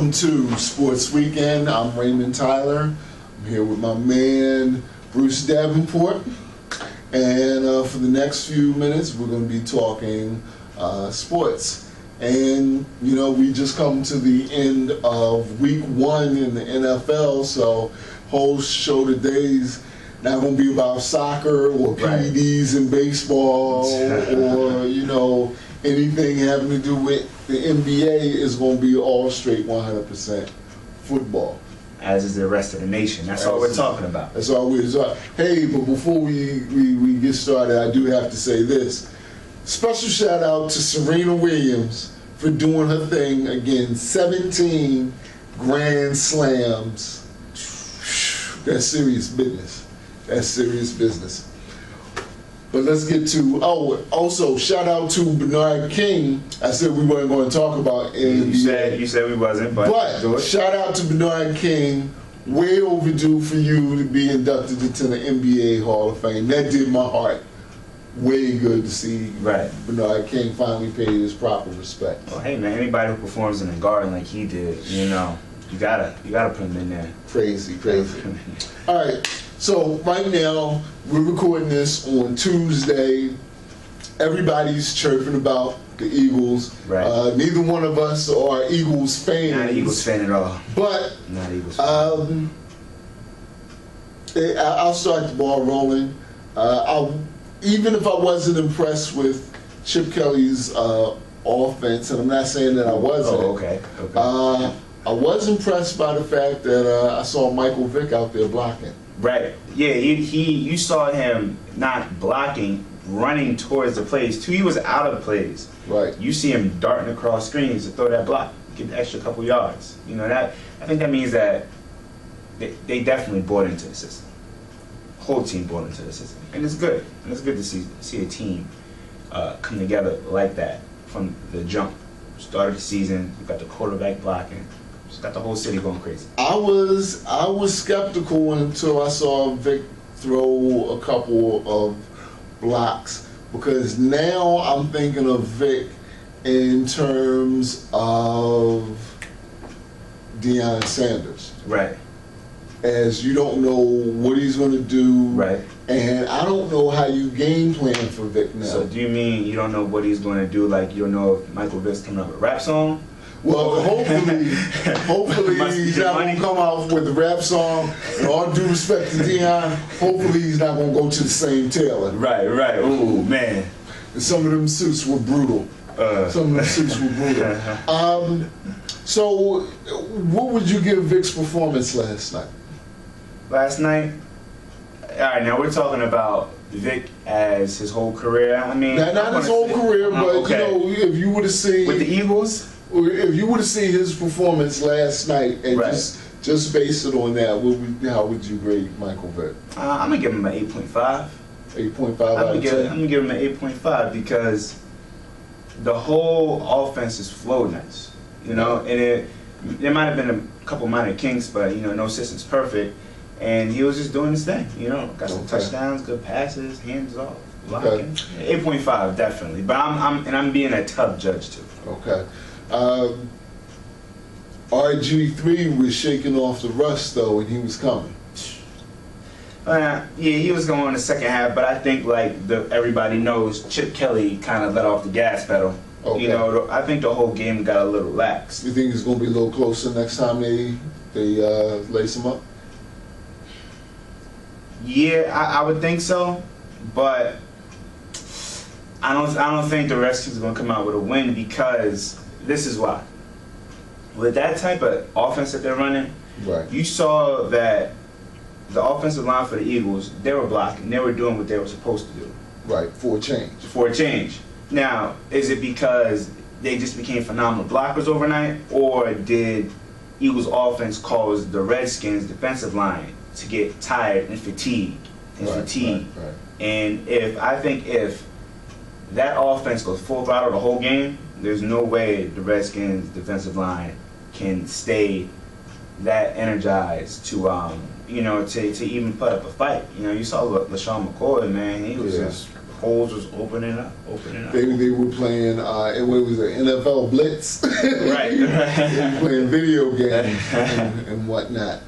Welcome to Sports Weekend. I'm Raymond Tyler. I'm here with my man Bruce Davenport, and for the next few minutes we're going to be talking sports. And you know, we just come to the end of week 1 in the NFL, so whole show today's not going to be about soccer or PEDs in baseball or you know, anything having to do with the NBA. Is going to be all straight 100% football. As is the rest of the nation. That's all we're talking about. That's all we're talking. Hey, but before we get started, I do have to say this. Special shout out to Serena Williams for doing her thing again. 17 Grand Slams. That's serious business. That's serious business. But let's get to, also shout out to Bernard King. I said we weren't going to talk about NBA. You said we wasn't, but shout out to Bernard King. Way overdue for you to be inducted into the NBA Hall of Fame. That did my heart way good to see Bernard King finally paid his proper respect. Well, hey man, anybody who performs in the Garden like he did, you know, you gotta put him in there. Crazy. All right. So right now, we're recording this on Tuesday. Everybody's chirping about the Eagles. Right. Neither one of us are Eagles fans. Not an Eagles fan at all. But not Eagles fan. I'll start the ball rolling. Even if I wasn't impressed with Chip Kelly's offense, and I'm not saying that I wasn't. Oh, okay. I was impressed by the fact that I saw Michael Vick out there blocking. Right. Yeah, you saw him not blocking, running towards the plays. He was out of the plays. Right. You see him darting across screens to throw that block, get the extra couple yards. You know, that I think that means that they definitely bought into the system. Whole team bought into the system. And it's good. And it's good to see a team come together like that from the jump. Start of the season, you got the quarterback blocking. Just got the whole city going crazy. I was skeptical until I saw Vic throw a couple of blocks, because now I'm thinking of Vic in terms of Deion Sanders. Right. As you don't know what he's going to do. Right. And I don't know how you game plan for Vic now. So do you mean you don't know what he's going to do? Like you don't know if Michael Vick's coming up with a rap song? Well, hopefully he's not going to come out with a rap song. And all due respect to Deion, hopefully he's not going to go to the same tailor. Right. Ooh, man. And some of them suits were brutal. So, what would you give Vic's performance last night? Last night? All right, now we're talking about Vic as his whole career. I mean, not his whole career, but you know, if you would have seen with the Eagles, if you would have seen his performance last night, and just base it on that, how would you grade Michael Vick? I'm gonna give him an 8.5. 8.5 out of 10. I'm gonna give him an 8.5 because the whole offense is flowed nice, you know, and there might have been a couple minor kinks, but you know, no system's perfect. And he was just doing his thing, you know. Got some touchdowns, good passes, hands off, blocking. 8.5 definitely, but I'm being a tough judge too. Okay. RG3 was shaking off the rust though, and he was coming. Yeah, he was going in the second half, but I think like everybody knows Chip Kelly kind of let off the gas pedal. Okay. You know, I think the whole game got a little lax. You think it's going to be a little closer next time they lace him up? Yeah, I would think so, but I don't think the Redskins are going to come out with a win, because this is why. With that type of offense that they're running, you saw that the offensive line for the Eagles, they were blocking, they were doing what they were supposed to do. Right, for a change. Now, is it because they just became phenomenal blockers overnight, or did Eagles offense cause the Redskins defensive line to get tired and fatigued? And I think if that offense goes full throttle the whole game, there's no way the Redskins defensive line can stay that energized to to even put up a fight. You know, you saw LaShawn McCoy, man, he was just holes was opening up. They were playing, and what was it, NFL Blitz? Right. They were playing video games and whatnot.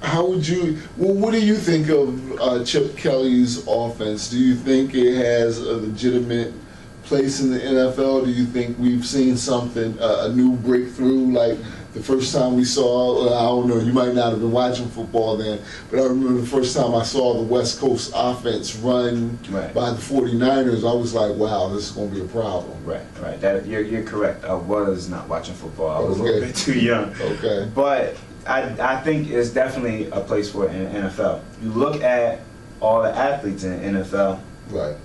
How would you? Well, what do you think of Chip Kelly's offense? Do you think it has a legitimate place in the NFL? Do you think we've seen something, a new breakthrough, like the first time we saw? I don't know. You might not have been watching football then, but I remember the first time I saw the West Coast offense run by the 49ers. I was like, wow, this is going to be a problem. Right. That you're correct. I was not watching football. I was a little bit too young. Okay. But I think it's definitely a place for it in the NFL. You look at all the athletes in the NFL. Right.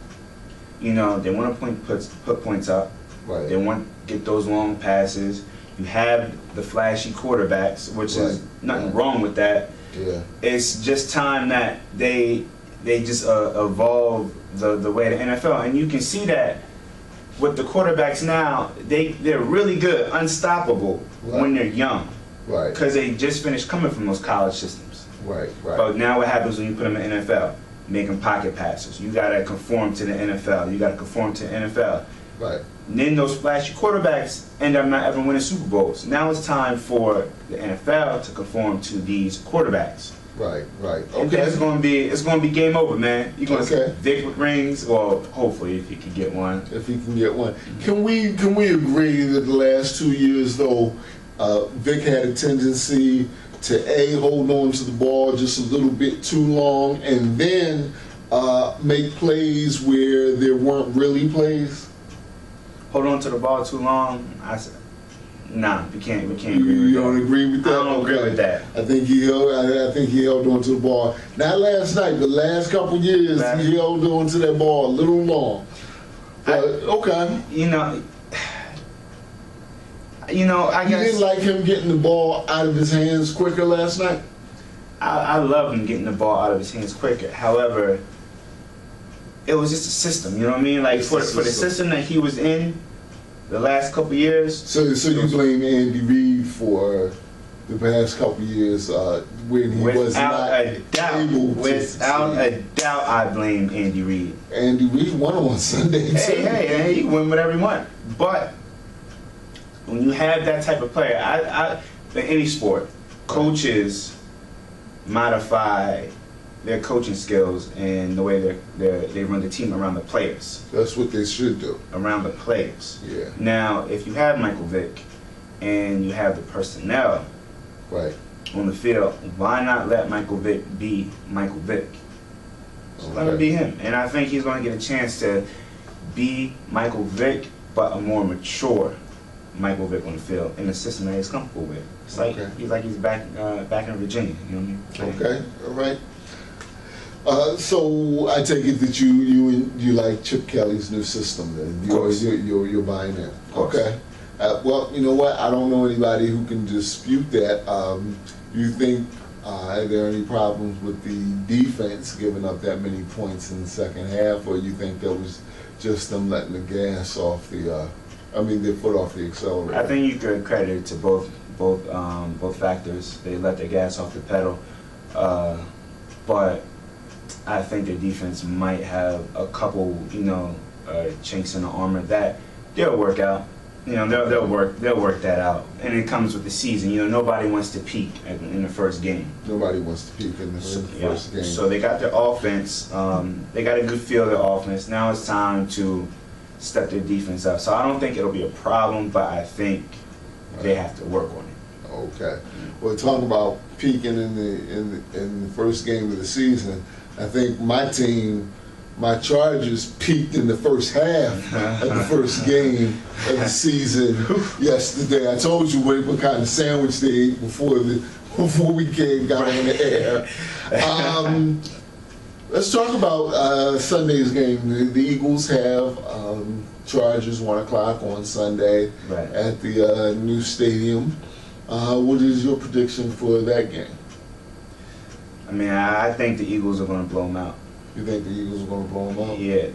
You know, they want to put points up. Right. They want to get those long passes. You have the flashy quarterbacks, which is nothing wrong with that. Yeah. It's just time that they just evolve the way the NFL, and you can see that with the quarterbacks now. They're really good, unstoppable when they're young. Right. Because they just finished coming from those college systems. Right. But now what happens when you put them in the NFL? Make them pocket passers. You got to conform to the NFL. You got to conform to the NFL. Right. And then those flashy quarterbacks end up not ever winning Super Bowls. Now it's time for the NFL to conform to these quarterbacks. Right. And then it's going to be game over, man. You're going to see Okay. Vic with rings, or hopefully if he can get one. If he can get one. Can we agree that the last 2 years though, Vic had a tendency to hold on to the ball just a little bit too long, and then make plays where there weren't really plays? Hold on to the ball too long. I said, nah, we can't agree with that. You don't agree with that? I don't agree with that. I think he held on to the ball. Not last night, but last couple years he held on to that ball a little long. Okay. I guess You didn't like him getting the ball out of his hands quicker last night? I love him getting the ball out of his hands quicker. However, it was just a system, you know what I mean? Like for the system that he was in the last couple years. So you blame Andy Reid for the past couple years when he was not able to Without a doubt, I blame Andy Reid. Andy Reid won on Sunday too. Hey, he win whatever he want. But when you have that type of player, in any sport, coaches modify their coaching skills and the way they run the team around the players. That's what they should do. Around the players. Yeah. Now, if you have Michael Vick and you have the personnel on the field, why not let Michael Vick be Michael Vick? Just let him be him. And I think he's going to get a chance to be Michael Vick, but a more mature Michael Vick on the field in a system that he's comfortable with. It's like he's back in Virginia. You know what I mean? Okay, all right. So I take it that you like Chip Kelly's new system then. You're buying it. Okay. Well, you know what? I don't know anybody who can dispute that. You think are there any problems with the defense giving up that many points in the second half, or you think that was just them letting the gas off their foot off the accelerator? I think you could credit it to both factors. They let their gas off the pedal, but I think their defense might have a couple, chinks in the armor that they'll work out. They'll work that out, and it comes with the season. Nobody wants to peak in the first game. Nobody wants to peak in the first game. So they got their offense. They got a good feel of their offense. Now it's time to step their defense up. So I don't think it'll be a problem, but I think they have to work on it. Okay. Well, talking about peaking in the first game of the season, I think my Chargers peaked in the first half of the first game of the season yesterday. I told you what kind of sandwich they ate before we got on the air. Let's talk about Sunday's game. The Eagles have Chargers 1 o'clock on Sunday at the new stadium. What is your prediction for that game? I think the Eagles are going to blow them out. You think the Eagles are going to blow them out? Yeah,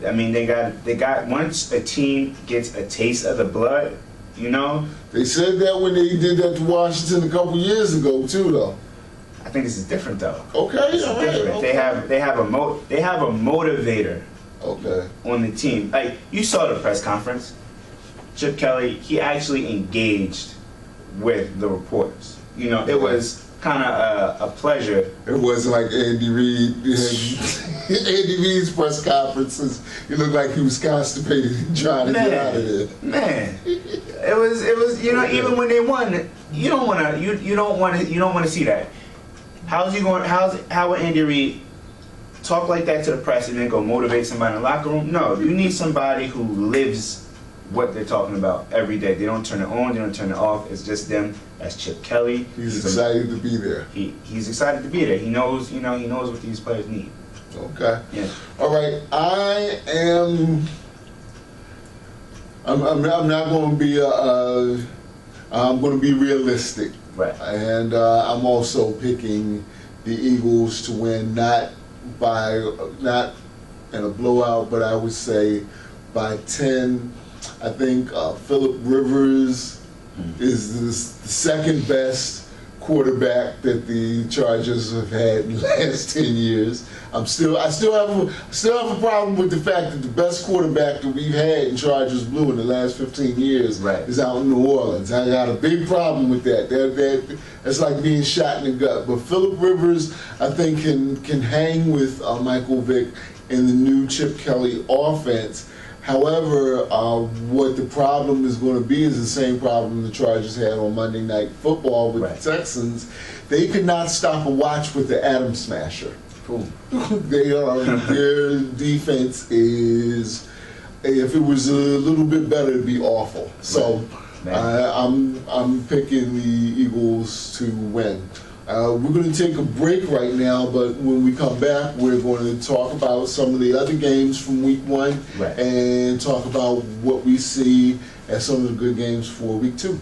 they got once a team gets a taste of the blood, They said that when they did that to Washington a couple years ago too, though. I think this is different though. Okay, all right. Different. Okay. They have a motivator Okay. on the team. Like, you saw the press conference. Chip Kelly, he actually engaged with the reporters. You know, it was kind of a pleasure. It wasn't like Andy Reid. Andy Reid's press conferences, he looked like he was constipated and trying to get out of there. Man, it was. You know, even when they won, you don't want to see that. How would Andy Reid talk like that to the press and then go motivate somebody in the locker room? No, you need somebody who lives what they're talking about every day. They don't turn it on, they don't turn it off. It's just them. That's Chip Kelly. He's excited to be there. He's excited to be there. He knows, you know, he knows what these players need. Okay. Yeah. All right. I'm not going to be I'm going to be realistic. Right. And I'm also picking the Eagles to win, not in a blowout, but I would say by 10. I think Phillip Rivers is the second best quarterback that the Chargers have had in the last 10 years. I still have a problem with the fact that the best quarterback that we've had in Chargers blue in the last 15 years is out in New Orleans. I got a big problem with that. That's like being shot in the gut. But Phillip Rivers, I think, can hang with Michael Vick in the new Chip Kelly offense. However, what the problem is going to be is the same problem the Chargers had on Monday Night Football with the Texans. They could not stop a watch with the Atom Smasher. Cool. Their defense is, if it was a little bit better, it'd be awful. So I'm picking the Eagles to win. We're going to take a break right now, but when we come back, we're going to talk about some of the other games from Week 1 and talk about what we see as some of the good games for Week 2.